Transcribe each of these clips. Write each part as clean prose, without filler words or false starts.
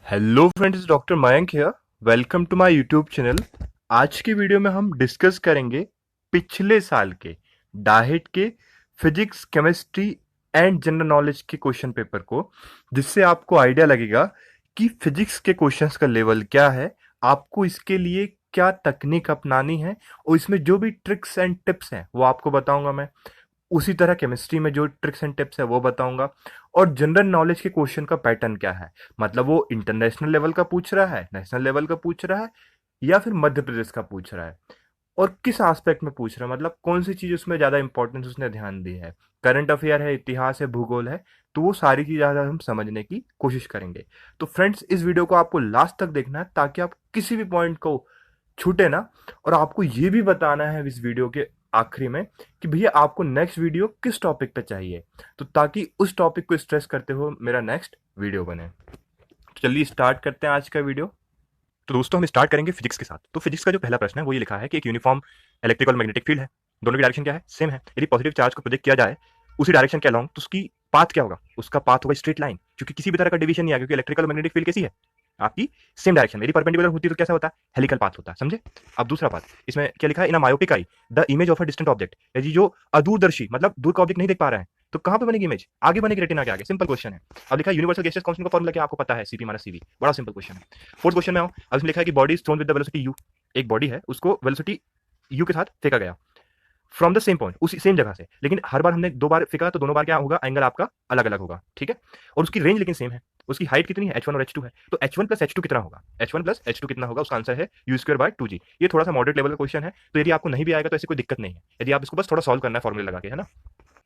Hello friends, doctor Mayank here. Welcome to my YouTube channel. आज की video में हम डिस्कस करेंगे पिछले साल के डाइट के physics, chemistry and general knowledge के क्वेश्चन पेपर को, जिससे आपको आइडिया लगेगा कि फिजिक्स के क्वेश्चंस का लेवल क्या है, आपको इसके लिए क्या तकनीक अपनानी है, और इसमें जो भी ट्रिक्स एंड टिप्स हैं वो आपको बताऊंगा मैं। उसी तरह केमिस्ट्री में जो ट्रिक्स एंड टिप्स है वो बताऊंगा। और जनरल नॉलेज के क्वेश्चन का पैटर्न क्या है, मतलब वो इंटरनेशनल लेवल का पूछ रहा है, नेशनल लेवल का पूछ रहा है, या फिर मध्य प्रदेश का पूछ रहा है, और किस एस्पेक्ट में पूछ रहा है, मतलब कौन सी चीज उसमें ज्यादा इंपॉर्टेंस उसने ध्यान दी है। करंट अफेयर है, इतिहास है, भूगोल है, तो वो सारी चीजें आज हम समझने की कोशिश करेंगे। तो फ्रेंड्स, इस वीडियो को आपको लास्ट तक देखना है ताकि आप किसी भी पॉइंट को छूटे ना। और आपको ये भी बताना है इस वीडियो के आखिरी में कि भैया आपको नेक्स्ट वीडियो किस टॉपिक पे चाहिए, तो ताकि उस टॉपिक को स्ट्रेस करते हुए मेरा नेक्स्ट वीडियो बने। तो चलिए स्टार्ट करते हैं आज का वीडियो। तो दोस्तों, हम स्टार्ट करेंगे फिजिक्स के साथ। तो फिजिक्स का जो पहला प्रश्न है वो ये लिखा है कि एक यूनिफॉर्म इलेक्ट्रिकल मैग्नेटिक फील्ड है, दोनों की डायरेक्शन क्या है, सेम है। यदि पॉजिटिव चार्ज को प्रोजेक्ट किया जाए उसी डायरेक्शन के अलॉन्ग, तो उसकी पाथ क्या होगा, उसका पाथ होगा स्ट्रेट लाइन, क्योंकि किसी भी तरह का डिवीजन नहीं है, क्योंकि इलेक्ट्रिकल मैग्नेटिक फील्ड कैसी है, आपकी सेम डायरेक्शन में। यदि परपेंडिकुलर होती है तो कैसा होता है, हेलिकल पाथ होता है। समझे? अब दूसरा पाथ इसमें क्या लिखा है, in a myopic eye the image of a distant object, यदि जो अदूरदर्शी मतलब दूर का ऑब्जेक्ट नहीं देख पा रहे हैं, तो कहां पे बनेगी इमेज, आगे बनेगी रेटिना के आगे। सिंपल क्वेश्चन है। अब लिखा है यूनिवर्सल गैसेस कांस्टेंट का फॉर्मूला क्या आपको पता है, सीपी माइनस सीवी। बड़ा सिंपल क्वेश्चन है। फोर्थ क्वेश्चन में आओ। अब इसमें लिखा है कि body is throne with the velocity you, एक बॉडी है उसको वेलोसिटी यू के साथ फेंका गया फ्रॉम द सेम पॉइंट, उसी सेम जगह से, लेकिन हर बार हमने दो बार फेंका तो दोनों बार क्या होगा, एंगल आपका अलग अलग होगा। ठीक है? और उसकी रेंज लेकिन सेम है। उसकी हाइट कितनी है, h1 और h2 है, तो h1 प्लस h2 कितना होगा, h1 प्लस h2 कितना होगा, उसका आंसर है u स्क्वायर बाय 2g। ये थोड़ा सा मॉडरेट लेवल का क्वेश्चन है, तो यदि आपको नहीं भी आएगा तो ऐसी कोई दिक्कत नहीं है, यदि आप इसको बस थोड़ा सॉल्व करना है फॉर्मूले लगा के, है ना।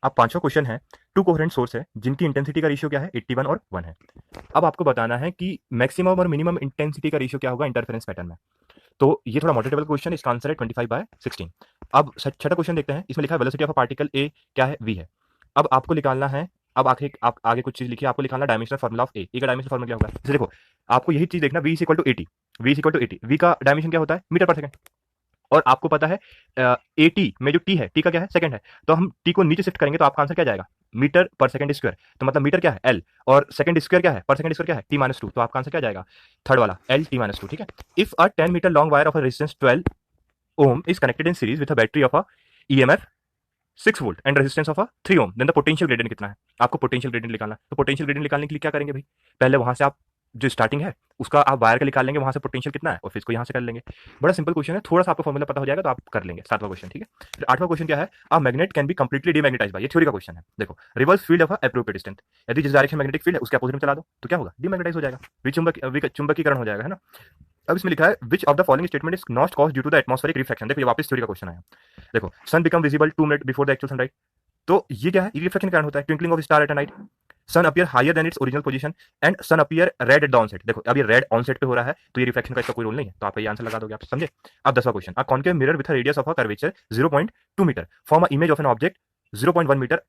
अब पांचवा क्वेश्चन है, टू कोहेरेंट सोर्स है जिनकी इंटेंसिटी का रेशियो क्या है, 81 और 1 है। अब आपको बताना है कि मैक्सिमम और मिनिमम इंटेंसिटी का रेशियो क्या होगा इंटरफेरेंस पैटर्न में। तो ये थोड़ा मॉडरेट लेवल क्वेश्चन है, इसका आंसर है 25/16। अब छठा क्वेश्चन देखते हैं। इसमें लिखा है velocity of a particle A क्या है, v है। अब आपको निकालना है, अब आखिर आप आगे कुछ चीज लिखिए, आपको निकालना डायमेंशनल फार्मूला ऑफ ए का डायमेंशनल फार्मूला क्या होगा। जैसे देखो, आपको यही चीज देखना, v is equal to 80, v is equal to 80, v का डायमेंशन क्या होता है, मीटर पर सेकंड। और आपको पता है ए टी में जो टी है, टी का क्या है, सेकंड है, तो हम टी को नीचे शिफ्ट करेंगे तो आपका आंसर क्या जाएगा, मीटर पर सेकंड स्क्वायर। तो मतलब मीटर क्या है, एल, और सेकंड स्क्वायर क्या है, पर सेकंड स्क्वायर क्या है, टी माइनस टू, तो आपका आंसर क्या जाएगा, थर्ड वाला, एल टी माइनस टू। ठीक है? If a 10 metre long wire of a resistance 12 ohm is connected in series with a battery of a EMF 6 volt and resistance of a 3 ohm, then the potential gradient कितना है। आपको potential gradient निकालना है। तो potential gradient निकालने के लिए क्या करेंगे भाई, पहले वहां से आप जो स्टार्टिंग है उसका आप वायर का निकाल लेंगे, वहां से पोटेंशियल कितना है और फिर इसको यहां से कर लेंगे। बड़ा सिंपल क्वेश्चन है, थोड़ा सा आपको फॉर्मूला पता हो जाएगा तो आप कर लेंगे। सातवां क्वेश्चन। ठीक है? फिर आठवां क्वेश्चन क्या है, a magnet can be completely demagnetized by, ये थ्योरी का क्वेश्चन है। देखो, reverse field of a appropriate distance, यदि जिस डायरेक्शन मैग्नेटिक फील्ड है उसके अपोजिट में चला दो तो क्या होगा, डीमैग्नेटाइज हो जाएगा, विचुंबकीकरण हो जाएगा, है ना। अब इसमें लिखा है which of the following statement is not caused due to the atmospheric reflection. देखो, ये वापस थ्योरी का क्वेश्चन आया। देखो, sun become visible 2 minute before the actual sunrise, तो ये क्या है, ये रिफ्लेक्शन के कारण होता है। Twinkling of star at night, sun appear higher than its original position and sun appear red at the onset. देखो, अब ये रेड ऑनसेट पे हो रहा है तो ये रिफ्लेक्शन का इसका कोई रोल नहीं है, तो आप ये आंसर लगा दोगे, आप समझे। अब 10वां question, a concave mirror with a radius of a curvature 0.2 metre form a image of an object 0.1 metre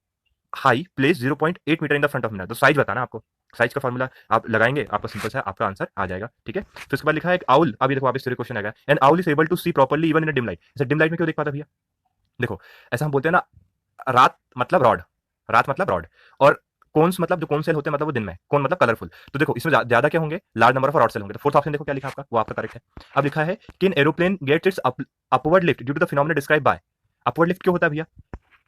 high place 0.8 metre in the front of mirror. तो साइज बताना आपको, साइज का फॉर्मूला आप लगाएंगे, आपका सिंपल सा आपका आंसर आ जाएगा। ठीक है? फिर उसके बाद लिखा है एक आउल, अभी देखो वापस क्वेश्चन आएगा, an owl is able to see properly even in a dim light. जैसे डिम लाइट में क्यों देख पाता भैया, देखो ऐसा हम बोलते हैं ना, रात मतलब रॉड, रात मतलब रॉड, और कोन्स मतलब जो कोन सेल होते हैं मतलब वो दिन में, कोन मतलब कलरफुल। तो देखो इसमें ज्यादा क्या होंगे, large number of rod cell होंगे। तो फोर्थ ऑप्शन देखो क्या लिखा आपका, वो आपका करेक्ट है। अब लिखा है कि in aeroplane gets its upward lift due to the phenomena describe by. Upward lift क्यों होता है भैया,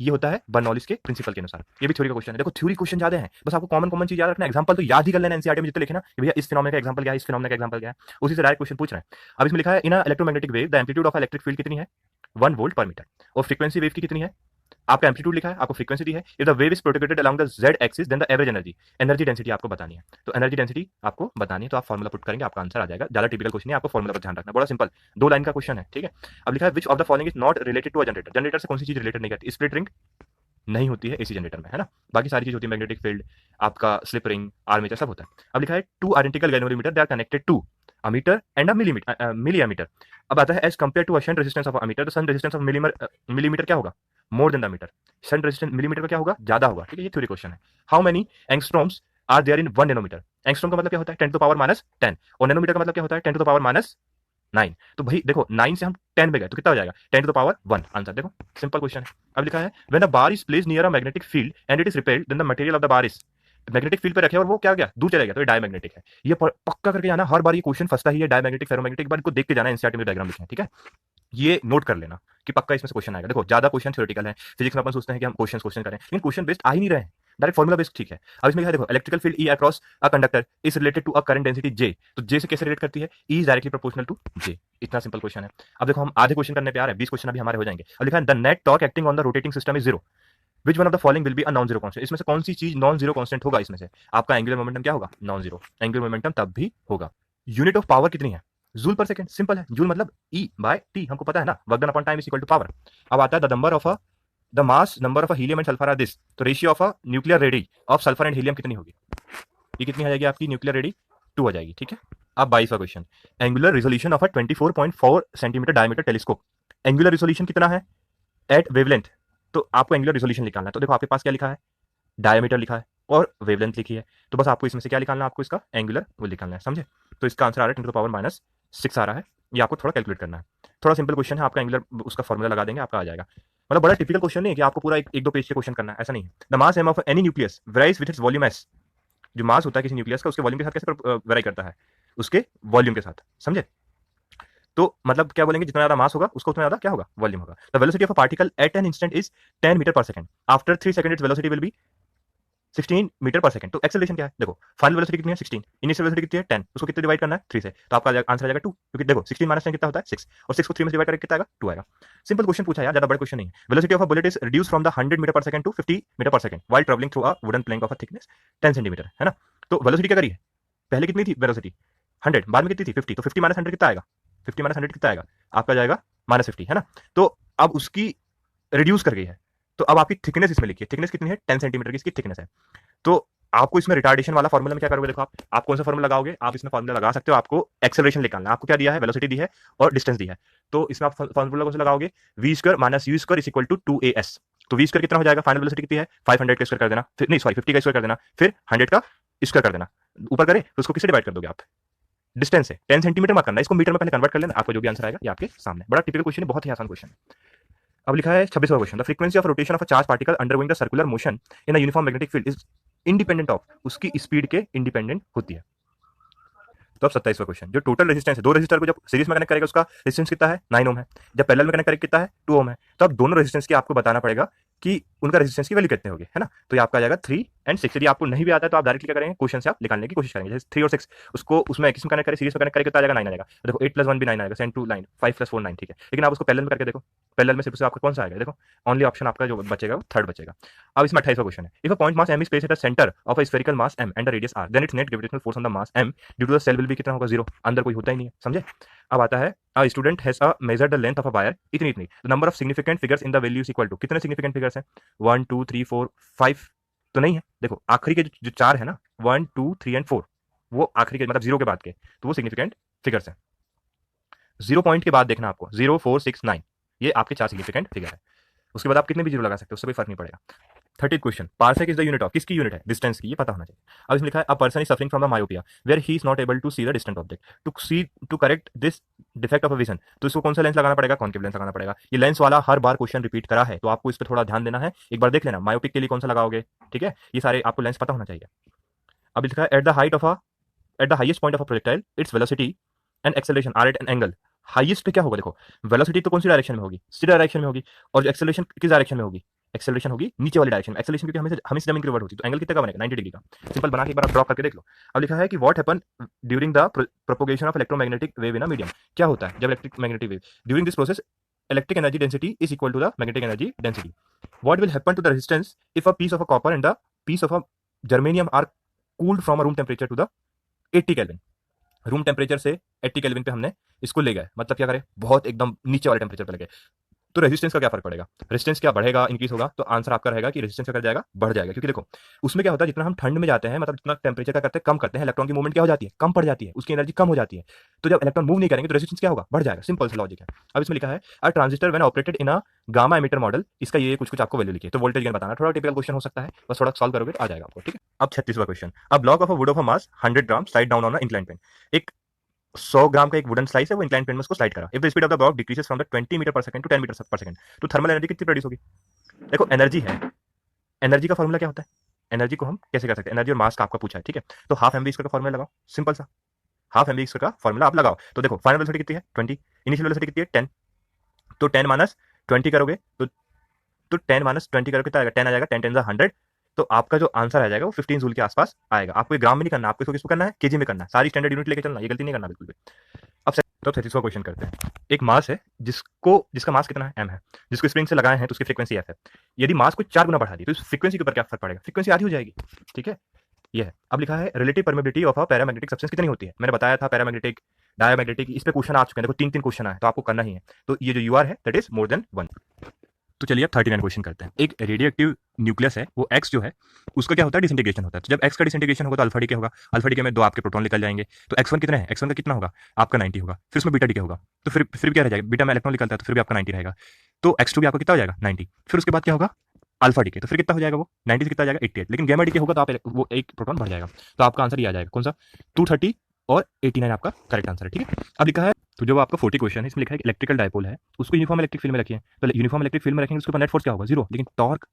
ये होता है बर्नौलिस के प्रिंसिपल के अनुसार। ये भी थ्योरी का क्वेश्चन है। देखो, थ्योरी क्वेश्चन ज्यादा है, बस आपको कॉमन कॉमन चीज याद रखना, एग्जांपल तो याद ही कर लेना, एनसीईआरटी में जितने लिखे ना कि भैया इस फिनोमेना का एग्जांपल क्या है, इस फिनोमेना का एग्जांपल क्या है, उसी से डायरेक्ट क्वेश्चन पूछ रहे हैं। अब इसमें लिखा है in electromagnetic wave the amplitude of electric field कितनी है, 1 वोल्ट पर मीटर, और फ्रीक्वेंसी वेव की कितनी है, आपका एम्पलीट्यूड लिखा है, आपको फ्रीक्वेंसी दी है। If the wave is propagated along the z axis then the average energy, energy density आपको बतानी है। तो एनर्जी डेंसिटी आपको बतानी है, तो आप फॉर्मूला पुट करेंगे, आपका आंसर आ जाएगा। ज्यादा टिपिकल क्वेश्चन है, आपको फॉर्मूला पर ध्यान रखना, बड़ा सिंपल 2 लाइन का क्वेश्चन है। ठीक है? अब लिखा है which of the following is not related to a generator, generator से कौन सी चीज रिलेटेड नहीं करती, स्प्लिट रिंग नहीं होती है एसी जनरेटर में, है ना। बाकी सारी चीज होती है, मैग्नेटिक फील्ड, आपका स्लिप रिंग, आर्मेचर, सब होता है। अब लिखा है two identical galvanometer they are connected to a metre and a millimetre. अब आता है as compare to a shunt resistance of a metre, तो शंट रेजिस्टेंस ऑफ मिलीमीटर क्या होगा, more than the metre. Shunt resistance millimetre का क्या होगा, ज्यादा होगा। ठीक है? ये थ्योरी क्वेश्चन है। How many angstroms are there in 1 nanometre. Angstrom का मतलब क्या होता है, 10 टू पावर माइनस 10, और नैनोमीटर का मतलब क्या होता है, 10 टू पावर माइनस 9। तो भाई देखो 9 से हम 10 पे गए तो कितना हो जाएगा, 10 टू द पावर 1। आंसर देखो, सिंपल क्वेश्चन है। अब लिखा है when a bar is placed near a magnetic field and it is repelled then the material of the bar is, magnetic field पे रखे और वो क्या गया, दूर चला गया, तो ये डायमैग्नेटिक है। ये पक्का करके जाना, हर बार ये क्वेश्चन फंसता ही है, डायमैग्नेटिक फेरोमैग्नेटिक, एक बार इनको देख के जाना, एनसीईआरटी में डायग्राम लिखे हैं, ठीक है। ये नोट कर लेना कि पक्का इसमें से क्वेश्चन आएगा। देखो ज्यादा क्वेश्चन थ्योरेटिकल है, फिजिक्स में अपन सोचते हैं कि हम क्वेश्चन करें, लेकिन क्वेश्चन बेस्ड आ ही नहीं रहे हैं, डायरेक्ट फॉर्मुला बेस्ड, ठीक है। अब इसमें क्या है, देखो electrical field E across a conductor is related to a current density J, तो जे से कैसे रिलेट करती है, E is directly proportional to J. इतना सिंपल क्वेश्चन है। अब देखो हम आधे क्वेश्चन करने पे आ रहे हैं, 20 क्वेश्चन अभी हमारे हो जाएंगे। अब लिखा है the net torque acting on the rotating system is zero, which one of the following will be a non zero constant, इसमें से कौन सी चीज नॉन जीरो कांस्टेंट होगा, इसमें से आपका एंगुलर मोमेंटम क्या होगा, नॉन जीरो, एंगुलर मोमेंटम तब भी होगा। यूनिट ऑफ पावर कितनी है, जूल पर सेकंड, सिंपल है, जूल मतलब ई बाय टी, हमको पता है ना, work done upon time is equal to power. अब आता है the number of a the mass number of helium and sulphur are this, तो ratio of a nuclear radii of sulphur and helium कितनी होगी, ये कितनी आ जाएगी आपकी न्यूक्लियर रेडी, 2 आ जाएगी, ठीक है। अब 22वां question, angular resolution of a 24.4 centimetre diameter telescope, angular resolution कितना है एट वेवलेंथ, तो आपको एंगुलर रिजोल्यूशन निकालना है। तो देखो आपके पास क्या लिखा है, डायमीटर लिखा है और वेवलेंथ लिखी है, तो बस आपको इसमें से क्या निकालना है, आपको इसका एंगुलर वो निकालना है, समझे। तो इसका आंसर आ रहा है 10 टू द पावर -6 आ रहा है, ये आपको थोड़ा कैलकुलेट करना है। थोड़ा सिंपल क्वेश्चन है, आपका एंगुलर उसका फॉर्मूला लगा देंगे, आपका आ जाएगा। मतलब बड़ा टिपिकल क्वेश्चन नहीं है कि आपको पूरा एक दो पेज के क्वेश्चन करना है, ऐसा नहीं है। The mass M of any nucleus varies with its volume S, जो मास होता है किसी न्यूक्लियस का, उसके वॉल्यूम के साथ कैसे वेराई करता है, उसके वॉल्यूम के साथ, समझे। तो मतलब क्या बोलेंगे, जितना ज्यादा मास होगा उसको उतना ज्यादा क्या होगा, वॉल्यूम होगा। The velocity of a particle at an instant is 10 metre per second, after 3 second its velocity will be 16 metre per second. तो एक्सेलरेशन क्या है, देखो फाइनल वेलोसिटी कितनी है 16, इनिशियल वेलोसिटी कितनी है 10, उसको कितने डिवाइड करना है 3 से, तो आपका आंसर आ जाएगा 2, क्योंकि देखो 16 माइनस 10 कितना होता है 6, और 6 को 3 में डिवाइड करके कितना आएगा 2 आएगा। सिंपल क्वेश्चन पूछा यार, ज्यादा बड़ा क्वेश्चन नहीं है। Velocity of a bullet is reduce from the 100 metre per second to 50 metre per second while travelling through a wooden plank of a thickness 10 centimetre, है ना। तो वेलोसिटी क्या करी है, पहले कितनी थी वेलोसिटी 100, बाद में कितनी थी 50, तो 50 माइनस 100 कितना आएगा, 50 माइनस 100 कितना आएगा, आपका जाएगा -50, है ना। तो अब उसकी रिड्यूस कर गई है, तो अब आपकी थिकनेस इसमें लिखिए, थिकनेस कितनी है 10 सेंटीमीटर की इसकी थिकनेस है। तो आपको इसमें रिटार्डेशन वाला फॉर्मूला में क्या करोगे, देखो आप कौन सा फॉर्मूला लगाओगे, आप इसमें फॉर्मूला लगा सकते हो, आपको एक्सेलरेशन निकालना है, आपको क्या दिया है, वेलोसिटी दी है और डिस्टेंस दी है, तो इसमें आप फॉर्मूला कौन सा लगाओगे, v square minus u square is equal to 2as। तो v स्क्वायर कितना हो जाएगा, फाइनल वेलोसिटी कितनी है 500 का स्क्वायर कर देना, फिर नहीं सॉरी 50 का स्क्वायर कर देना, फिर 100 का स्क्वायर कर देना, ऊपर करें तो उसको किससे डिवाइड कर दोगे आप, डिस्टेंस से, 10 सेंटीमीटर मत करना, इसको मीटर में पहले कन्वर्ट कर लेना, आपको जो भी आंसर आएगा ये आपके सामने। बड़ा टिपिकल क्वेश्चन है, बहुत ही आसान क्वेश्चन है। अब लिखा है 26वां question, the frequency of rotation of a charge particle undergoing the circular motion in a uniform magnetic field is independent of, उसकी स्पीड के इंडिपेंडेंट होती है। तो अब 27वां क्वेश्चन, जो टोटल रेजिस्टेंस है, दो रेजिस्टर को जब सीरीज में कनेक्ट करेगा उसका रेजिस्टेंस कितना है 9 ओम है, जब पैरेलल में कनेक्ट करेगा कितना है 2 ओम है, तो अब दोनों रेजिस्टेंस की आपको बताना पड़ेगा कि उनका रेजिस्टेंस की वैल्यू कितने होगी, है ना। तो ये आपका आ जाएगा 3 एंड 6। यदि आपको नहीं भी आता है तो आप डायरेक्टली क्या करेंगे, क्वेश्चन से आप निकालने की कोशिश करेंगे, जैसे 3 और 6 उसको उसमें किस में कनेक्ट करें, सीरीज में कनेक्ट करें, कितना आ जाएगा 9 आ जाएगा। तो देखो 8 + 1 भी 9 आएगा, 7 2 9, 5 + 4 9, ठीक है। लेकिन आप उसको पैरेलल में करके देखो, पैरेलल में सिर्फ आपका कौन सा आएगा, देखो ओनली ऑप्शन आपका जो बचेगा वो थर्ड बचेगा। अब इसमें 28वां क्वेश्चन है, if a point mass m is placed at the centre of a spherical mass m and the radius r, then its net gravitational force on the mass m due to the cell will be कितना होगा 0, अंदर कोई होता ही नहीं है, समझे। अब आता है a student has a measured the length of a wire इतनी इतनी, the number of significant figures in the value is equal to, कितने सिग्निफिकेंट फिगर्स हैं 1 2 3 4 5, तो नहीं है, देखो आखिरी के जो 4 है ना 1 2 3 एंड 4, वो आखिरी के मतलब 0 के बाद के, तो वो सिग्निफिकेंट फिगर्स हैं। 0 पॉइंट के बाद देखना आपको 0 4 6 9, ये आपके 4 सिग्निफिकेंट फिगर है। उसके बाद आप कितने भी जीरो लगा सकते हो, उससे कोई फर्क नहीं पड़ेगा। 30 question, parsec is the unit of, किसकी यूनिट है, डिस्टेंस की, ये पता होना चाहिए। अब इसमें लिखा है a person is suffering from the myopia where he is not able to see the distant object, to correct this defect of a vision, तो इसको कौन सा लेंस लगाना पड़ेगा, कॉन्केव लेंस लगाना पड़ेगा। ये लेंस वाला हर बार क्वेश्चन रिपीट करा है, तो आपको इस पर थोड़ा ध्यान देना है, एक बार देख लेना मायोपिक के लिए कौन सा लगाओगे, ठीक है। ये सारे आपको लेंस पता होना चाहिए। अब लिखा है at the highest point of a projectile its velocity and acceleration are at an angle, highest पे क्या होगा, देखो वेलोसिटी तो कौन सी डायरेक्शन में होगी, सी डायरेक्शन में होगी, और जो एक्सेलरेशन किस डायरेक्शन में होगी, एक्सेलरेशन होगी नीचे वाली डायरेक्शन में, एक्सेलरेशन क्योंकि हमें हमेशा जमीन की रिवर्ट होती है, तो एंगल कितने का बनेगा 90 डिग्री का। सिंपल बना के एक बार ड्रॉ करके देख लो। अब लिखा है कि what happen during the propagation of electromagnetic wave in a medium, क्या होता है जब electric magnetic wave, during this process electric energy density is equal to the magnetic energy density. What will happen to the resistance if a piece of a copper and a piece of a germanium are cooled from a room temperature to the 80 Kelvin? Room temperature से 80 kelvin पे हमने इसको ले गए, मतलब क्या करें, बहुत एकदम नीचे वाले टेम्परेचर पे ले गए, तो रेजिस्टेंस का क्या फर्क पड़ेगा, रेजिस्टेंस क्या बढ़ेगा इंक्रीज होगा, तो आंसर आपका रहेगा कि रेजिस्टेंस क्या कर जाएगा, बढ़ जाएगा। क्योंकि देखो उसमें क्या होता है, जितना हम ठंड में जाते हैं, मतलब जितना टेम्परेचर का करते हैं कम करते हैं, इलेक्ट्रॉन की मूवमेंट क्या हो जाती है, कम पड़ जाती है, उसकी एनर्जी कम हो जाती है, तो जब इलेक्ट्रॉन मूव नहीं करेंगे तो रेजिस्टेंस क्या होगा, बढ़ जाएगा, सिंपल सा लॉजिक है। अब इसमें लिखा है a transistor when operated in a gamma emitter model, इसका ये कुछ कुछ आपको वैल्यू लिखिए, तो वोल्टेज गेन बताना, थोड़ा टिपिकल क्वेश्चन हो सकता है, बस थोड़ा सॉल्व करोगे तो आ जाएगा आपको, ठीक है। अब 36वां question, a block of a wood of a mass 100 gram slide down on a incline plane, एक 100 ग्राम का एक वुडन स्लाइस है, वो इंक्लाइन प्लेन में उसको स्लाइड करा, if the speed of the block decreases from the 20 metre per second to 10 metre per second, तो thermal energy कितनी प्रोड्यूस होगी। देखो एनर्जी है, एनर्जी का फॉर्मूला क्या होता है, एनर्जी को हम कैसे कर सकते हैं, एनर्जी और मास का आपका पूछा है, ठीक है। तो हाफ एम वी स्क्वायर का फॉर्मूला लगाओ, सिंपल सा, हाफ एम वी स्क्वायर का फॉर्मूला आप लगाओ। तो देखो फाइनल वेलोसिटी कितनी है 20, इनिशियल वेलोसिटी कितनी है 10, तो 10 माइनस 20 करोगे तो 10 माइनस 20 करोगे कितना आएगा, 10 आ जाएगा, 10 10 100। तो आपका जो आंसर आ जाएगा वो 15 जूल के आसपास आएगा। आपको ग्राम में नहीं करना, आपको इसको करना है केजी में करना है, सारी स्टैंडर्ड यूनिट लेके चलना, ये गलती नहीं करना बिल्कुल भी। अब तो 36वां क्वेश्चन करते हैं। एक मास है जिसका मास कितना है, m है, जिसको स्प्रिंग से लगाए हैं तो उसकी फ्रीक्वेंसी f है। यदि मास को 4 गुना बढ़ा दी तो इस फ्रीक्वेंसी के ऊपर क्या फर्क पड़ेगा, फ्रीक्वेंसी आधी हो जाएगी, ठीक है। ये है। अब लिखा है relative permeability of a paramagnetic substance कितनी होती है। मैंने बताया था पैरामैग्नेटिक, डायमैग्नेटिक, इस पे क्वेश्चन आ चुके हैं, देखो 3 क्वेश्चन आए तो आपको करना ही है। तो ये जो यूआर है दैट इज मोर देन 1। तो चलिए अब 39 क्वेश्चन करते हैं। एक रेडियो एक्टिव न्यूक्लियस है, वो एक्स जो है उसका क्या होता है, डिसइंटीग्रेशन होता है। तो जब एक्स का डिसइंटीग्रेशन होगा तो अल्फा डीके होगा, अल्फा डीके में 2 आपके प्रोटॉन निकल जाएंगे। तो एक्स1 कितना है, एक्स1 का कितना होगा आपका 90 होगा। फिर उसमें बीटा डीके होगा तो फिर क्या रह जाएगा, बीटा में इलेक्ट्रॉन निकलता है तो फिर भी आपका 90 रहेगा। तो x2 भी आपका कितना हो जाएगा 90। फिर उसके बाद क्या होगा अल्फा डीके, तो फिर कितना हो जाएगा वो 90 से कितना जाएगा 88। लेकिन गैमा डीके होगा तो आप वो एक प्रोटॉन बढ़ जाएगा। तो आपका आंसर ये आ जाएगा कौन सा, 230 और 89 आपका करेक्ट आंसर है, ठीक है। अब लिखा है तो जो आपका 40 क्वेश्चन है इसमें लिखा है इलेक्ट्रिकल डायपोल है, उसको यूनिफॉर्म इलेक्ट्रिक फील्ड में रखिए। तो यूनिफॉर्म इलेक्ट्रिक फील्ड में रखेंगे उसके ऊपर नेट फोर्स क्या होगा 0, लेकिन टॉर्क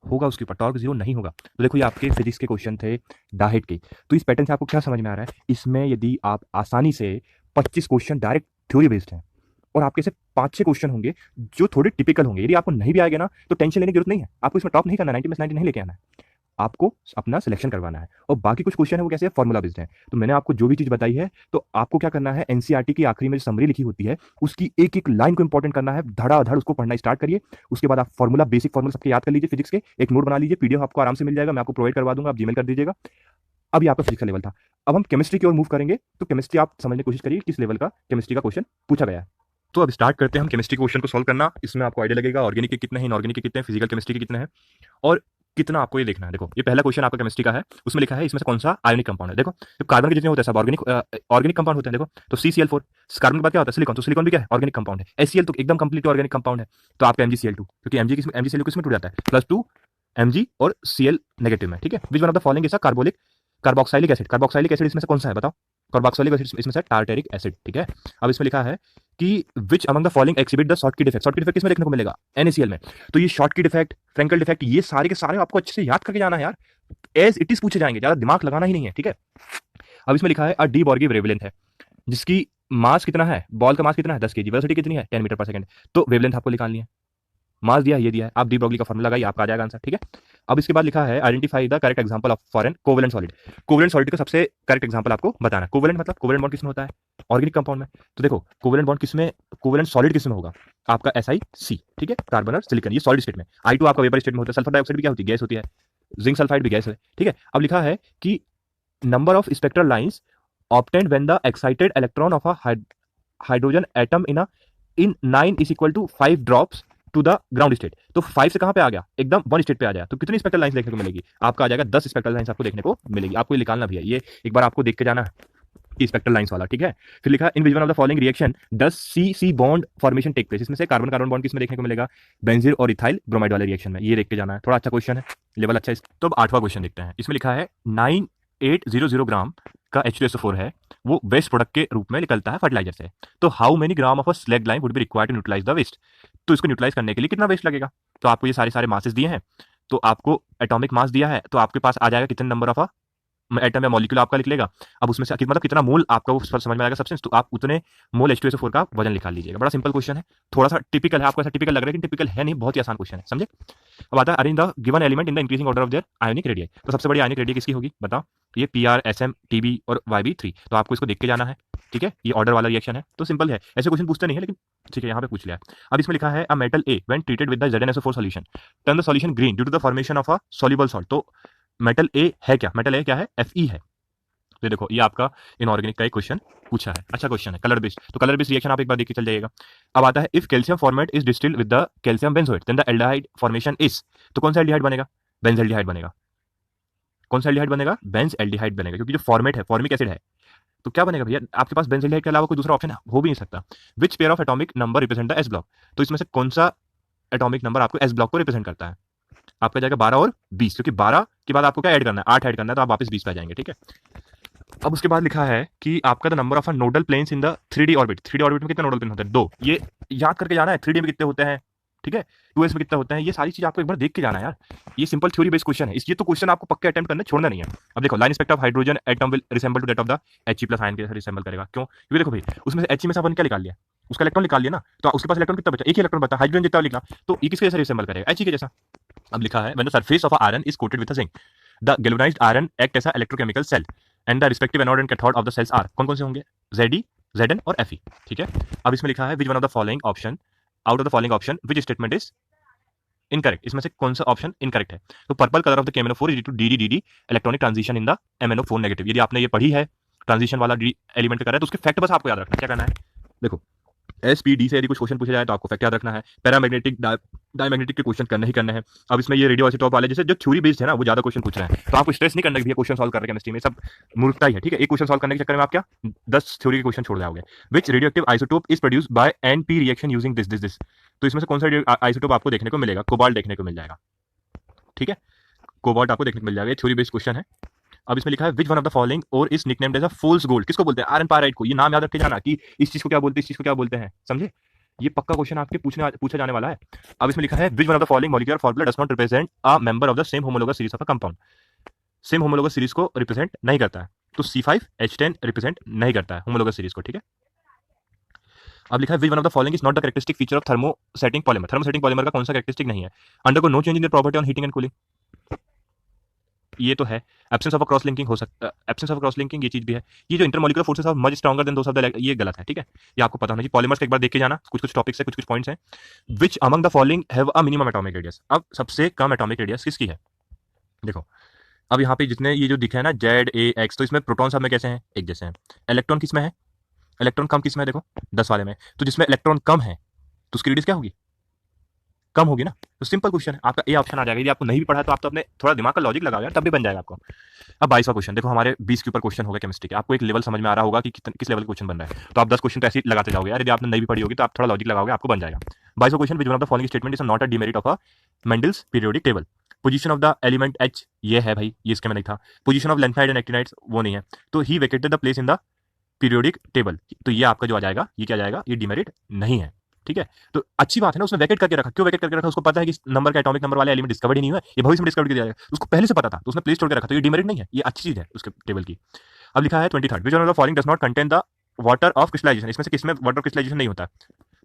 होगा उसके ऊपर, टॉर्क 0 नहीं होगा। तो देखो ये आपके फिजिक्स के क्वेश्चन थे डाहेट के। तो इस पैटर्न से आपको क्या समझ में आ रहा है, इसमें यदि आप आसानी से 25 क्वेश्चन डायरेक्ट थ्योरी बेस्ड हैं और आपके से 5-6 क्वेश्चन होंगे जो थोड़े टिपिकल होंगे। यदि आपको नहीं भी आएगा ना तो टेंशन लेने की जरूरत नहीं है, आपको इसमें टॉप नहीं करना, 90 में 90 नहीं लेके आना है, आपको अपना सिलेक्शन करवाना है। और बाकी कुछ क्वेश्चन है वो कैसे है, फॉर्मूला बेस्ड है। तो मैंने आपको जो भी चीज बताई है तो आपको क्या करना है, एनसीईआरटी की आखिरी में जो समरी लिखी होती है उसकी एक एक लाइन को इंपॉर्टेंट करना है, धड़ाधड़ उसको पढ़ना स्टार्ट करिए। उसके बाद आप फॉर्मूला, बेसिक फॉर्मूला सबके याद कर लीजिए फिजिक्स के, एक नोट बना लीजिए, पीडीएफ आपको आराम से मिल जाएगा, मैं आपको प्रोवाइड करवा दूंगा, आप जीमेल कर दीजिएगा। अब ये आपका फिजिक्स का लेवल था। अब हम केमिस्ट्री की ओर मूव करेंगे। तो केमिस्ट्री आप समझने की कोशिश करिए किस लेवल का केमिस्ट्री का क्वेश्चन पूछा गया है। तो अब स्टार्ट करते हैं हम केमिस्ट्री क्वेश्चन को सॉल्व करना। इसमें आपको आइडिया लगेगा ऑर्गेनिक के कितने हैं, इनऑर्गेनिक के कितने हैं, फिजिकल केमिस्ट्री के कितने हैं और कितना आपको ये देखना है। देखो ये पहला क्वेश्चन आपका केमिस्ट्री का है, उसमें लिखा है इसमें से कौन सा आयोनिक कंपाउंड है। देखो तो कार्बन के जितने होते हैं सब ऑर्गेनिक कंपाउंड होते हैं। देखो तो CCl4, कार्बन के बाद क्या होता है सिलिकॉन, तो सिलिकॉन भी क्या है ऑर्गेनिक कंपाउंड है। HCl तो एकदम कंप्लीट ऑर्गेनिक कंपाउंड है। तो आपका MgCl2, क्योंकि MgCl2 किसमें टूट जाता है +2 Mg और Cl नेगेटिव में, ठीक है। Which one of the following is a carboxylic acid, carboxylic acid इसमें से कौन सा है बताओ, कार्बोक्साइलिक एसिड इसमें से टार्टेरिक एसिड, ठीक है। अब इसमें लिखा है कि विच among the following exhibit the Schottky defect, Schottky defect किसमें देखने को मिलेगा NaCl में। तो ये शॉर्टकी डिफेक्ट, फ्रेंकल डिफेक्ट, ये सारे के सारे आपको अच्छे से याद करके जाना है यार, एज इट इज पूछे जाएंगे, ज्यादा दिमाग लगाना ही नहीं है, ठीक है। अब इसमें लिखा है अ डी बॉर्गी वेवलेंथ है जिसकी मास कितना है, बॉल का मास कितना है 10 kg, वेलोसिटी कितनी है 10 मीटर पर सेकंड। तो वेवलेंथ आपको निकालनी है, मास दिया है ये दिया है, आप डी ब्रॉगली का फॉर्मूला लगाइए आपका आ जाएगा आंसर, ठीक है। अब इसके बाद लिखा है identify the correct example of for an covalent solid, covalent solid का सबसे करेक्ट एग्जांपल आपको बताना है। कोवेलेंट मतलब कोवेलेंट बॉन्ड किसमें होता है ऑर्गेनिक कंपाउंड में। तो देखो कोवेलेंट बॉन्ड किसमें, कोवेलेंट सॉलिड किसमें होगा आपका SiC, ठीक है, कार्बन और सिलिकॉन, ये सॉलिड स्टेट में। I2 आपका वेपर स्टेट में होता है। सल्फर डाइऑक्साइड भी क्या होती है गैस होती है, जिंक सल्फाइड भी गैस है, ठीक है। अब लिखा है कि number of spectral lines obtained when the excited electron of a hydrogen atom in 9 is equal to 5 drops to the ground state. तो 5 से कहां पे आ गया, एकदम 1 स्टेट पे आ जाए तो कितनी स्पेक्ट्रल लाइंस देखने को मिलेगी, आपका आ जाएगा 10 स्पेक्ट्रल लाइंस आपको देखने को मिलेगी। आपको ये निकालना भी है, ये एक बार आपको देख के जाना है स्पेक्ट्रल लाइंस वाला, ठीक है। फिर लिखा in which one of the following reaction does C bond formation take place, इसमें से कार्बन कार्बन बॉन्ड किसमें देखने को मिलेगा, बेंजीन और इथाइल ब्रोमाइड वाले रिएक्शन में, ये देख के जाना है। थोड़ा अच्छा क्वेश्चन है, लेवल अच्छा है। तो अब 8वां क्वेश्चन देखते हैं। इसमें लिखा है 9800 ग्राम का H2SO4 है, वो वेस्ट प्रोडक्ट के रूप में निकलता है फर्टिलाइजर से। तो how many gram of a slag line would be required to neutralise the waste, तो इसको न्यूट्रलाइज करने के लिए कितना वेस्ट लगेगा। तो आपको ये सारे मासेस दिए हैं, तो आपको एटॉमिक मास दिया है, तो आपके पास आ जाएगा कितने नंबर ऑफ एटम या मॉलिक्यूल आपका लिख लेगा। अब उसमें से मतलब कितना मोल आपका वो समझ में आएगा सब्सटेंस, तो आप उतने मोल H2SO4 का वजन निकाल लीजिएगा। बड़ा सिंपल क्वेश्चन है, थोड़ा सा टिपिकल है, आपको ऐसा टिपिकल लग रहा है लेकिन टिपिकल है नहीं, बहुत ही आसान क्वेश्चन है, समझे। अब आता है arrange the given element in the increasing order of their ionic radius. तो सबसे बड़ी आयोनिक रेडियस किसकी होगी बताओ, ये PR SM TB और YB3। तो आपको इसको देख के जाना है, ठीक है। ये ऑर्डर वाला रिएक्शन है तो सिंपल है, ऐसे क्वेश्चन पूछते नहीं है लेकिन ठीक है यहाँ पे पूछ लिया। अब इसमें लिखा है a metal A when treated with the ZnSO4 solution turn the solution green due to the formation of a soluble salt. तो मेटल A है क्या, मेटल A क्या है Fe है। तो देखो ये आपका इनऑर्गेनिक का एक क्वेश्चन पूछा है, अच्छा क्वेश्चन है, कलर बेस्ड। तो कलर बेस्ड रिएक्शन आप एक बार देख के चल जाइएगा। अब आता है if calcium formate is distilled with the calcium benzoate then the aldehyde formation is. तो कौन सा एल्डिहाइड बनेगा, बेंजल्डिहाइड बनेगा। कौन सा एल्डिहाइड बनेगा, बेंजल्डिहाइड बनेगा, क्योंकि जो फॉर्मेट है फॉर्मिक एसिड है। तो क्या बनेगा भैया, आपके पास बेंजल्डिहाइड के अलावा कोई दूसरा ऑप्शन हो भी नहीं सकता। Which pair of atomic number represent the S block, तो इसमें से कौन सा एटॉमिक नंबर आपको S ब्लॉक को रिप्रेजेंट करता है। आपका जाएगा 12 और 20, क्योंकि 12 के बाद आपको क्या ऐड करना है, 8 ऐड करना है, तो आप वापस 20 पे आ जाएंगे, ठीक है। अब उसके बाद लिखा है कि आपका the number of nodal planes in the 3D orbit, 3D orbit में कितने नोडल प्लेन होते हैं 2, ये याद करके जाना है। 3D में कितने होते हैं, ठीक है, 2s में कितना होता है, ये सारी चीज आपको एक बार देख के जाना है यार। ये सिंपल थ्योरी बेस्ड क्वेश्चन है, ये तो क्वेश्चन आपको पक्के अटेम्प्ट करना छोड़ना नहीं है। अब देखो, line spectrum of hydrogen atom will resemble to that of the He+ ion के रिसेंबल करेगा। क्यों? क्योंकि देखो भाई, उसमें से He में से अपन क्या निकाल लिया, उसका इलेक्ट्रॉन निकाल लिया ना, तो उसके पास इलेक्ट्रॉन कितना बचा, एक ही इलेक्ट्रॉन बचा, हाइड्रोजन जितना लिखना, तो ये किसके जैसा रिसेंबल करेगा, He के जैसा। अब लिखा है, when the surface of iron is coated with zinc, the galvanised iron act as a electrochemical cell and the respective anode and cathode of the cells are, कौन कौन से होंगे, Ze, Zn और Fe। ठीक है, अब इसमें लिखा है which one of the following option, out of the following option which statement is incorrect, इसमें से कौन सा ऑप्शन इनकरेक्ट है। तो purple colour of the KMnO4 is to DD electronic transition in the MnO4 negative. यदि आपने ये पढ़ी है, ट्रांजिशन वाला डी एलिमेंट कर रहा है, तो उसके फैक्ट बस आपको याद रखना, क्या करना है, देखो SPD से यदि कुछ क्वेश्चन पूछे जाए तो आपको फैक्ट याद रखना है। पैरामैग्नेटिक डायमैग्नेटिक के क्वेश्चन करने ही करने हैं। अब इसमें ये रेडियो आइसोटोप वाले जैसे जो थ्योरी बेस्ड है ना, वो ज्यादा क्वेश्चन पूछ रहे हैं, तो आपको स्ट्रेस नहीं करना कि भैया क्वेश्चन सॉल्व कर रहे हैं केमिस्ट्री में, सब मूर्खता ही है। ठीक है, एक क्वेश्चन सॉल्व करने के चक्कर में आप क्या 10 थ्योरी के क्वेश्चन छोड़ जाओगे। Which radioactive isotope is produced by NP reaction using this, तो इसमें से कौन सा आइसोटोप आपको देखने को मिलेगा, कोबाल्ट देखने को मिल जाएगा। ठीक है, कोबाल्ट आपको देखने को मिल जाएगा, थ्योरी बेस्ड क्वेश्चन है। अब इसमें लिखा है which one of the following ore is nicknamed as a fool's gold, किसको बोलते हैं, आयरन पायराइट को। ये नाम याद रख के जाना कि इस चीज को क्या बोलते हैं, इस चीज को क्या बोलते हैं, समझे, ये पक्का क्वेश्चन आपके पूछा जाने वाला है। अब इसमें लिखा है which one of the following molecular formula does not represent a member of the same homologous series of a compound, same homologous series को रिप्रेजेंट नहीं करता है, तो C5H10 रिप्रेजेंट नहीं करता है होमोलोगस सीरीज को। ठीक है, अब लिखा है which one of the following is not the characteristic feature of thermosetting polymer, thermosetting polymer का कौन सा कैरेक्टरिस्टिक नहीं है, undergo no change in property on heating and cooling, ये तो है। Absence of a cross linking हो सकता है, एब्सेंस ऑफ क्रॉस लिंकिंग ये चीज भी है। ये जो intermolecular forces of much stronger than those of the, ये गलत है। ठीक है, ये आपको पता होना चाहिए। पॉलीमर्स का एक बार देख के जाना, कुछ कुछ टॉपिक्स है, कुछ कुछ पॉइंट्स हैं। विच among the following have a minimum atomic radius, अब सबसे कम एटॉमिक रेडियस किसकी है, देखो अब यहाँ पे जितने ये जो दिखे है ना ZAX, तो इसमें प्रोटॉन सब में कैसे हैं, एक जैसे हैं। इलेक्ट्रॉन किस में है, इलेक्ट्रॉन कम किस में है, देखो 10 वाले में, तो जिसमें इलेक्ट्रॉन कम है तो उसकी रेडियस क्या होगी, कम होगी ना। तो सिंपल क्वेश्चन है, आपका ये ऑप्शन आ जाएगा। यदि आपको नहीं भी पढ़ा तो आप तो अपने थोड़ा दिमाग का लॉजिक लगाओ यार, तब भी बन जाएगा आपको। अब 22वां क्वेश्चन देखो, हमारे 20 के ऊपर क्वेश्चन हो गए केमिस्ट्री के, आपको एक लेवल समझ में आ रहा होगा कि किस लेवल का क्वेश्चन बन रहा है, तो आप 10 क्वेश्चन तो ऐसे ही लगाते जाओगे यार। यदि आपने नहीं भी पढ़ी होगी तो आप थोड़ा लॉजिक लगाओगे, आपको बन जाएगा। 22वां question, which one of the following statement is not a demerit of a Mendel's periodic table, position of the element H, ये है भाई, ये इसके में नहीं था। Position of lanthanide and actinides, वो नहीं है। तो he vacated the place in the periodic table, तो ये आपका जो आ जाएगा, ये क्या जाएगा, ये डिमेरिट नहीं है। ठीक है, तो अच्छी बात है ना, उसने वैकेट करके रखा। क्यों वैकेट करके रखा, उसको पता है कि इस नंबर का एटॉमिक नंबर वाले एलिमेंट डिस्कवर ही नहीं हुआ, ये भविष्य में डिस्कवर किया जाएगा, उसको पहले से पता था, तो उसने प्लेस छोड़ के रखा, तो ये डिमेरिट नहीं है, ये अच्छी चीज है उसके टेबल की। अब लिखा है 23rd, which one of the following does not contain the water of crystallisation, इसमें से किसमें वाटर क्रिस्टलाइजेशन नहीं होता है,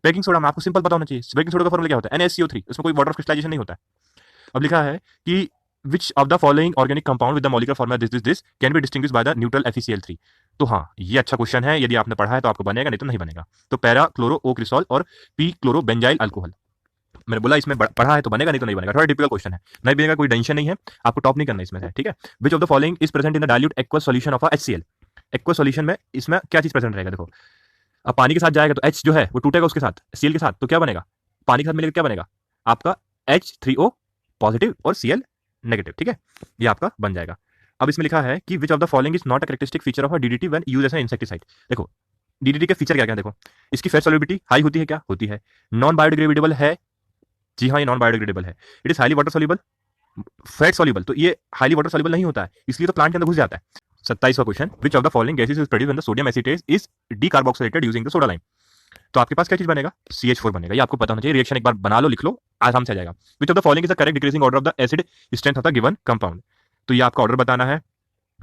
बेकिंग सोडा में। आपको सिंपल पता होना चाहिए, बेकिंग सोडा का फॉर्मूला क्या होता है, NaCO3, उसमें कोई वाटर ऑफ क्रिस्टलाइजेशन नहीं होता है। अब लिखा है कि which of the following organic compound with the molecular formula this can be distinguished by the neutral FeCl3, तो हाँ ये अच्छा क्वेश्चन है, यदि आपने पढ़ा है तो आपको बनेगा, नहीं तो नहीं बनेगा। तो पैरा क्लोरो ओ क्रिसॉल और पी क्लोरो बेंजाइल अल्कोहल, मैंने बोला इसमें पढ़ा है तो बनेगा, नहीं तो नहीं बनेगा। थोड़ा टिपिकल क्वेश्चन है, नहीं बनेगा कोई टेंशन नहीं है, आपको टॉप नहीं करना इसमें से। ठीक है, which of the following is present in the dilute aqueous solution of HCl, aqueous solution में इसमें क्या चीज प्रेजेंट रहेगा, देखो अब पानी के साथ जाएगा तो H जो है वो टूटेगा उसके साथ, Cl के साथ, तो क्या बनेगा, पानी के साथ मिलेगा क्या बनेगा आपका H3O पॉजिटिव और Cl नेगेटिव। ठीक है, ये आपका बन जाएगा। अब इसमें लिखा है कि which of the following is not a characteristic feature of a DDT when used as an insecticide, देखो DDT के फीचर क्या क्या, देखो इसकी फेट सॉल्युबिलिटी हाई होती है, क्या होती है, नॉन बायोडिग्रेडेबल है, जी हाँ ये नॉन बायोडिग्रेडेबल है। It is highly water soluble, fat soluble, तो ये हाईली वाटर सॉल्युबल नहीं होता है, इसलिए तो प्लांट के अंदर घुस जाता है। 27वां question, which of the following gases is produced when the sodium acetate is decarboxylated using the soda lime, तो आपके पास क्या चीज बनेगा, CH4 बनेगा। ये आपको पता होना चाहिए, रिएक्शन एक बार बना लो, लिख लो, आराम से आ जाएगा। विच of the following is the correct decreasing order of the acid strength of the given compound, तो ये आपका ऑर्डर बताना है।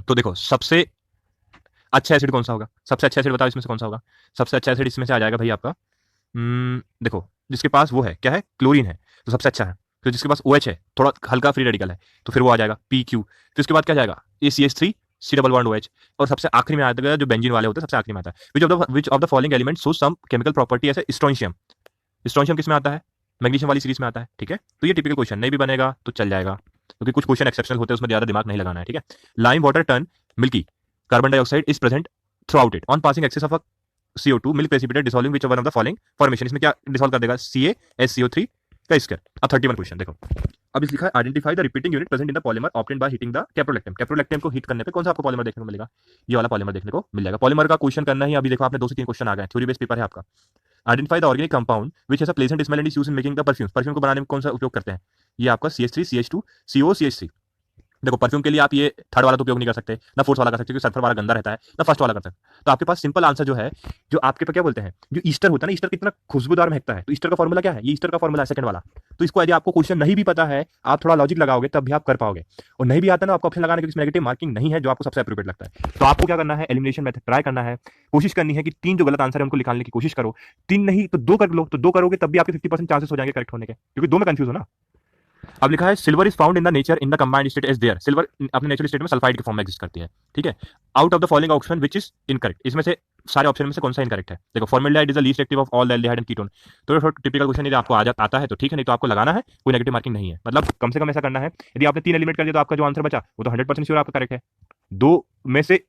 तो देखो सबसे अच्छा एसिड कौन सा होगा, सबसे अच्छा एसिड बताओ इसमें से कौन सा होगा, सबसे अच्छा एसिड इसमें से आ जाएगा भाई आपका, देखो जिसके पास वो है क्या है, क्लोरीन है, तो सबसे अच्छा है। तो जिसके पास OH है, थोड़ा हल्का फ्री रेडिकल है, तो फिर वो आ जाएगा PQ। फिर उसके बाद क्या जाएगा, CH3 C double bond OH, और सबसे आखिरी में आता है जो बेंजीन वाले होते हैं, सबसे आखिरी में आता है which of the following element show some chemical property ऐसे स्ट्रोंशियम, स्ट्रोंशियम किस में आता है, मैग्नीशियम वाली सीरीज में आता है। ठीक है, तो ये टिपिकल क्वेश्चन नहीं भी बनेगा तो चल जाएगा, क्योंकि कुछ क्वेश्चन एक्सेप्शनल होते हैं, उसमें ज्यादा दिमाग नहीं लगाना है। ठीक है, lime water turn milky carbon dioxide is present throughout it on passing excess of CO2 milk precipitate dissolving which one of the following formation, इसमें क्या डिसॉल्व कर देगा, CaSO3 का स्क्वायर। अब 31 क्वेश्चन देखो, अब इस लिखा है identify the repeating unit present in the polymer obtained by heating the caprolactam, caprolactam को हीट करने पे कौन सा आपको पॉलीमर देखने को मिलेगा, ये वाला पॉलीमर देखने को मिल जाएगा। पॉलीमर का क्वेश्चन करना ही, अभी देखो आपने 2 से 3 क्वेश्चन आ गए, थ्योरी बेस्ड पेपर है आपका। Identify the organic compound which has a pleasant smell and is used in making the perfume, perfume को बनाने में कौन सा उपयोग करते हैं, ये आपका CH3 CH2 CO CH3। देखो परफ्यूम के लिए आप ये थर्ड वाला तो उपयोग नहीं कर सकते, ना फोर्थ वाला कर सकते क्योंकि सल्फर वाला गंदा रहता है, ना फर्स्ट वाला कर सकते। तो आपके पास सिंपल आंसर जो है, जो आपके पास क्या बोलते हैं, जो ईस्टर होता है ना, ईस्टर कितना खुशबूदार महकता है, तो ईस्टर का फॉर्मूला क्या है, ये ईस्टर का फॉर्मूला है सेकंड वाला। तो इसको यदि आपको क्वेश्चन नहीं भी पता है, आप थोड़ा लॉजिक लगाओगे तब भी आप कर पाओगे, और नहीं भी आता ना आपको ऑप्शन लगाने की नेगेटिव मार्किंग नहीं है जो आपको सबसे अप्रोप्रिएट लगता है। तो आपको क्या करना है, एलिमिनेशन मेथड ट्राई करना है, कोशिश करनी है कि तीन जो गलत आंसर है उनको निकालने की कोशिश करो, तीन नहीं तो दो कर लो, तो दो करोगे तब भी आपके 50% चांसेस हो जाएंगे करेक्ट होने के, क्योंकि दो में कंफ्यूज हो ना। अब लिखा है silver is found in the nature in the combined state as there, silver अपने नेचुरल स्टेट में सल्फाइड के फॉर्म में एग्जिस्ट करती है, ठीक है। Out of the following option which is incorrect, इसमें से सारे ऑप्शन में से कौन सा इनकरेक्ट है। देखो formaldehyde is the least active of all the aldehyde and ketone. तो टिपिकल क्वेश्चन यदि आपको आता है तो ठीक है, नहीं तो आपको लगाना है, कोई नेगेटिव मार्किंग नहीं है, मतलब कम से कम ऐसा करना है। यदि आपने तीन एलिमिनेट कर दिया तो आपका जो आंसर बचा वो तो 100% श्योर आपका करेक्ट है, दो में से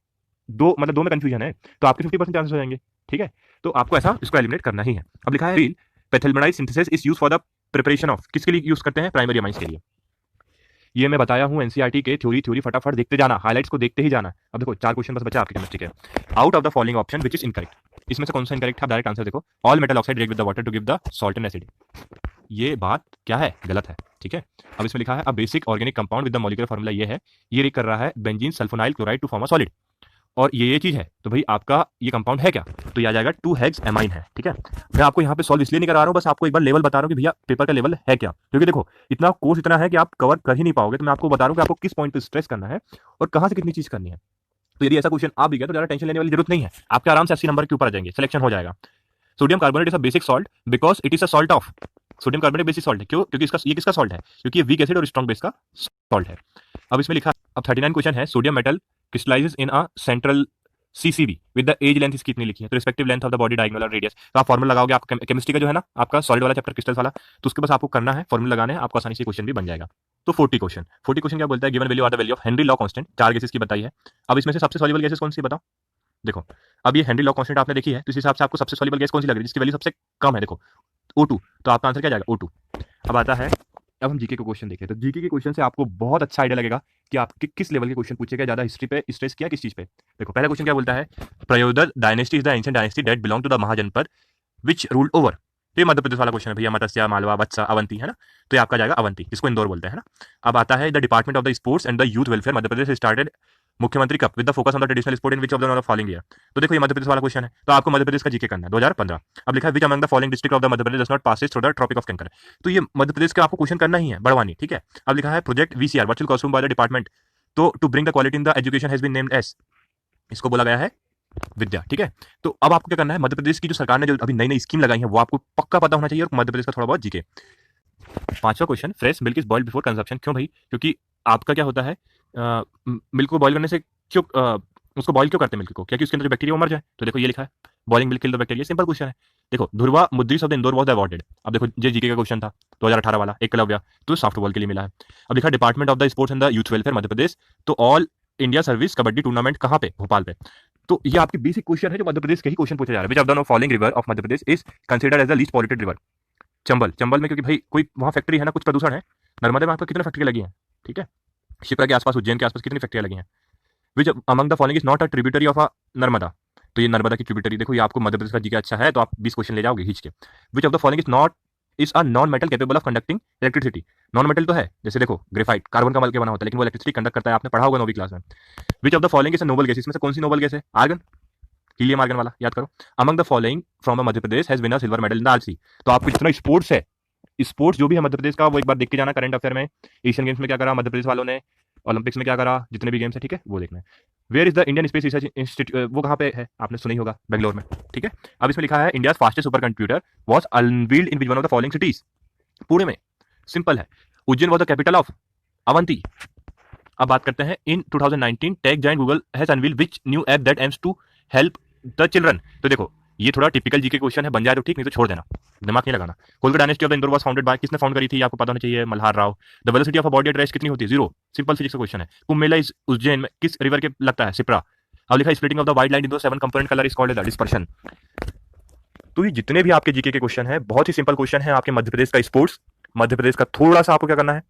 दो मतलब दो में कंफ्यूजन है तो आपके 50% चांसेस हो जाएंगे, ठीक है। तो आपको ऐसा इसको एलिमिनेट करना ही है। अब लिखा है phthalimide synthesis is use for the preparation of, किसके लिए यूज करते हैं, प्राइमरी अमाइंस के लिए। ये मैं बताया हूं एनसीईआरटी के, थ्योरी थ्योरी फटाफट देखते जाना, हाइलाइट्स को देखते ही जाना। अब देखो चार क्वेश्चन बस बचा आपके केमिस्ट्री के। Out of the following option which is incorrect, इसमें से कौन सा इनकरेक्ट है, डायरेक्ट आंसर देखो, all metal oxide react with the water to give the salt and acid. ये बात क्या है, गलत है, ठीक है। अब इसमें लिखा है a basic organic compound with the molecular formula, ये है, ये रिएक्ट कर रहा है benzene sulphonyl chloride to form a solid, और ये चीज है, तो भाई आपका ये कंपाउंड है क्या, तो ये आ जाएगा 2 हेक्स एमाइन है, ठीक है। मैं आपको यहाँ पे सॉल्व इसलिए नहीं करा रहा हूँ, बस आपको एक बार लेवल बता रहा हूँ कि भैया पेपर का लेवल है क्या, क्योंकि देखो इतना कोर्स इतना है कि आप कवर कर ही नहीं पाओगे, तो मैं आपको बता रहा हूँ कि आपको किस पॉइंट पे स्ट्रेस करना है और कहाँ से कितनी चीज करनी है। तो यदि ऐसा क्वेश्चन आ भी गया तो ज्यादा टेंशन लेने वाली जरूरत नहीं है, आपके आराम से 80 नंबर के ऊपर आ जाएंगे, सिलेक्शन हो जाएगा। Sodium carbonate is a basic salt because it is a salt of, sodium carbonate basic salt है, क्यों, क्योंकि इसका ये किसका सॉल्ट है, क्योंकि ये वीक एसिड और स्ट्रॉन्ग बेस का सॉल्ट है। अब इसमें लिखा, अब 39 क्वेश्चन है, sodium metal crystallises in a central CCB with the edge length इसकी कितनी लिखी है, तो respective length of the body diagonal और रेडियस। तो आप फॉर्मूला लगाओगे, आप केमिस्ट्री का जो है ना आपका सॉलिड वाला चैप्टर क्रिस्टल्स वाला, तो उसके बस आपको करना है फॉर्मूला लगाने हैं, आपको आसानी से क्वेश्चन भी बन जाएगा। तो 40 क्वेश्चन क्या बोलता है, given value are the value of Henry law constant, चार गैसेस की बताई है। अब इसमें से सबसे सॉल्युबल गैसेस कौन सी बताओ, देखो अब ये हेनरी लॉ कांस्टेंट आपने देखी है, तो इस हिसाब से आपको सबसे सॉल्युबल गैस कौन सी लग रही है जिसकी वैल्यू सबसे कम है, देखो O2, तो आपका आंसर क्या जाएगा O2। अब आता है, अब हम जीके के क्वेश्चन देखें, तो जीके के क्वेश्चन से आपको बहुत अच्छा आइडिया लगेगा कि आपके किस लेवल के क्वेश्चन पूछे गए, ज्यादा हिस्ट्री पे स्ट्रेस किया किस चीज पे। देखो पहला क्वेश्चन क्या बोलता है, Pradyota dynasty is the ancient dynasty that belong to the mahajanapada which ruled over. तो ये मध्य प्रदेश वाला क्वेश्चन है भैया, मत्स्य मालवा वत्सा अवंती है ना, तो ये आपका जाएगा अवंती, जिसको इंदौर बोलते हैं ना। अब आता है the department of the sports and the youth welfare Madhya Pradesh started Mukhyamantri cup with the focus on the traditional sport in which of the following year. तो देखो ये मध्य प्रदेश वाला क्वेश्चन है, तो आपको मध्य प्रदेश का जीके करना है 2015। अब लिखा है which among the following district of the Madhya Pradesh does not passes through the Tropic of Cancer, तो ये मध्य प्रदेश का आपको क्वेश्चन करना ही है, बड़वानी, ठीक है। अब लिखा है project VCR virtual classroom by the department, तो to bring the quality in the education has been named as, इसको बोला गया है विद्या, ठीक है। तो अब आपको क्या करना है, मध्य प्रदेश की जो सरकार ने जो अभी नई नई स्कीम लगाई है वो आपको पक्का पता होना चाहिए, और मध्य प्रदेश का थोड़ा बहुत जीके। पांचवा question, fresh milk is boiled before consumption, क्यों भाई, क्योंकि आपका क्या होता है, मिल्क को बॉईल करने से क्यों, उसको बॉईल क्यों करते हैं मिल्क को, क्या कि उसके अंदर जो बैक्टीरिया वो मर जाए। तो देखो ये लिखा है boiling milk kill the bacteria, simple question है। देखो ध्रुवा मुद्रिस of the Indore was awarded, अब देखो ये जीके का क्वेश्चन था 2018 वाला एकलव्य, तो सॉफ्टबॉल के लिए मिला है। अब लिखा department of the sports and the youth welfare Madhya Pradesh, तो all India service kabaddi tournament कहाँ पे, भोपाल पे। तो ये आपके बेसिक क्वेश्चन है जो मध्य प्रदेश के ही क्वेश्चन पूछे जा रहे हैं। Which of the following river of Madhya Pradesh is considered as the least polluted river, Chambal, Chambal में क्योंकि भाई कोई वहाँ फैक्ट्री है ना, कुछ प्रदूषण है। नर्मदे में आपको कितने फैक्ट्री लगी हैं, ठीक है। शिप्रा के आसपास, उज्जैन के आसपास कितनी फैक्ट्रियाँ लगी हैं। विच among the following is not a tributary of a Narmada, तो ये नर्मदा की ट्रिब्यूटरी, देखो ये आपको मध्य प्रदेश का जीके अच्छा है तो आप 20 क्वेश्चन ले जाओगे खींच के। विच of the following is a non metal capable of conducting electricity, non metal तो है, जैसे देखो ग्रेफाइट कार्बन का मल के बना होता है लेकिन वो इलेक्ट्रिसिटी कंडक्ट करता है, आपने पढ़ा होगा 9वीं क्लास में। विच of the following is a noble gas, इसमें से कौन सी नोबल गैस है, आर्गन, हीलियम आर्गन वाला, याद करो। Among the following from Madhya Pradesh has win a silver medal in the RC, तो आपको जितना स्पोर्ट्स है, स्पोर्ट्स जो भी है मध्य प्रदेश का वो एक बार देख के जाना, करंट अफेयर में एशियन गेम्स में क्या करा मध्य प्रदेश वालों ने, ओलंपिक्स में क्या करा, जितने भी गेम्स है, ठीक है, वो देखना है। Where is the Indian Space Research Institute, वो कहाँ पे है, आपने सुना ही होगा, बेंगलोर में, ठीक है। अब इसमें लिखा है India fastest supercomputer was unveiled in which one of the following cities, Pune में, सिंपल है। Ujjain was the capital of Avanti. अब बात करते हैं in 2019 tech giant Google has unveiled which new app that aims to help the children, तो देखो ये थोड़ा टिपिकल जीके क्वेश्चन है, बन जाए तो ठीक, नहीं तो छोड़ देना, दिमाग नहीं लगाना। Kolkata dynasty of the Indore was founded by, किसने फाउंड करी थी, आपको पता होना चाहिए, Malhar Rao. The velocity of a body at rest कितनी होती है, 0, सिंपल फिजिक्स का क्वेश्चन है। कुंभ मेला इस उज्जैन में किस रिवर के लगता है, सिप्रा। अब लिखा है splitting of the white line into 7 component colour is called as dispersion. तो ये जितने भी आपके जीके के क्वेश्चन है बहुत ही सिंपल क्वेश्चन है। आपके मध्य प्रदेश का स्पोर्ट्स, मध्य प्रदेश का थोड़ा सा आपको क्या करना है,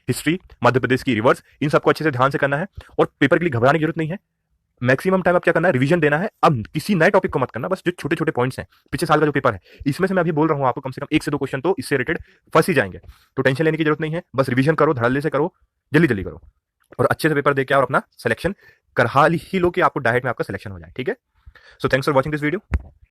हिस्ट्री, मध्य प्रदेश की रिवर्स, इन सबको अच्छे से ध्यान से करना है, और पेपर के लिए घबराने की जरूरत नहीं है। मैक्सिमम टाइम आप क्या करना है, रिवीजन देना है। अब किसी नए टॉपिक को मत करना, बस जो छोटे छोटे पॉइंट्स हैं पिछले साल का जो पेपर है इसमें से मैं अभी बोल रहा हूँ आपको, कम से कम 1 से 2 क्वेश्चन तो इससे रिलेटेड फंस ही जाएंगे, तो टेंशन लेने की जरूरत नहीं है, बस रिवीजन करो, धड़ल्ले से करो, जल्दी जल्दी करो। और अच्छे से पेपर दे के और अपना सिलेक्शन करा ही लो कि आपको डाइट में आपका सिलेक्शन हो जाए। ठीक है, so thanks for watching this video.